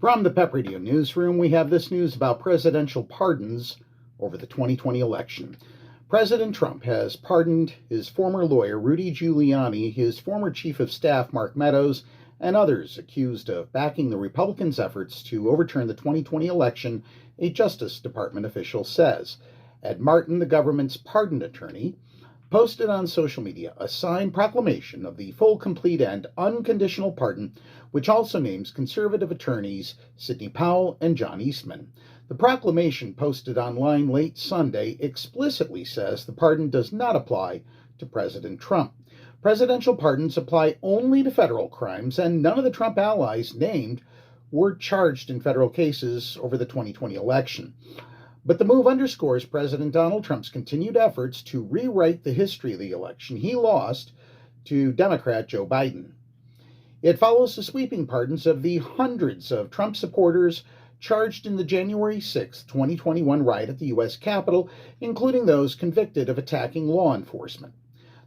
From the PEP Radio Newsroom, we have this news about presidential pardons over the 2020 election. President Trump has pardoned his former lawyer, Rudy Giuliani, his former chief of staff, Mark Meadows, and others accused of backing the Republicans' efforts to overturn the 2020 election, a Justice Department official says. Ed Martin, the government's pardon attorney, posted on social media a signed proclamation of the full, complete, and unconditional pardon, which also names conservative attorneys Sidney Powell and John Eastman. The proclamation, posted online late Sunday, explicitly says the pardon does not apply to President Trump. Presidential pardons apply only to federal crimes, and none of the Trump allies named were charged in federal cases over the 2020 election. But the move underscores President Donald Trump's continued efforts to rewrite the history of the election he lost to Democrat Joe Biden. It follows the sweeping pardons of the hundreds of Trump supporters charged in the January 6, 2021 riot at the U.S. Capitol, including those convicted of attacking law enforcement.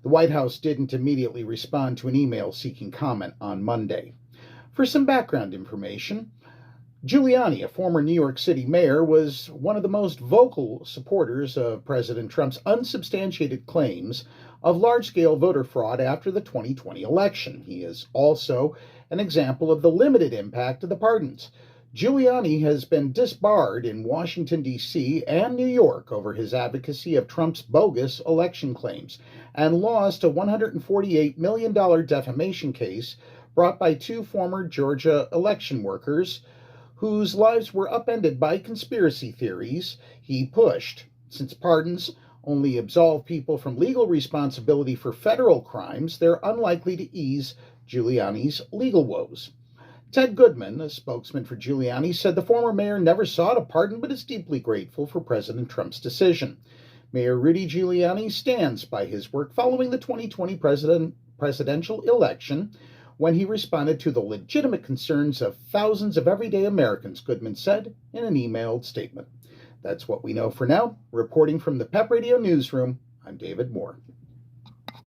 The White House didn't immediately respond to an email seeking comment on Monday. For some background information, Giuliani, a former New York City mayor, was one of the most vocal supporters of President Trump's unsubstantiated claims of large-scale voter fraud after the 2020 election. He is also an example of the limited impact of the pardons. Giuliani has been disbarred in Washington, D.C. and New York over his advocacy of Trump's bogus election claims and lost a $148 million defamation case brought by two former Georgia election workers whose lives were upended by conspiracy theories he pushed. Since pardons only absolve people from legal responsibility for federal crimes, they're unlikely to ease Giuliani's legal woes. Ted Goodman, a spokesman for Giuliani, said the former mayor never sought a pardon but is deeply grateful for President Trump's decision. Mayor Rudy Giuliani stands by his work following the 2020 presidential election, when he responded to the legitimate concerns of thousands of everyday Americans, Goodman said in an emailed statement. That's what we know for now. Reporting from the PEP Radio Newsroom, I'm David Moore.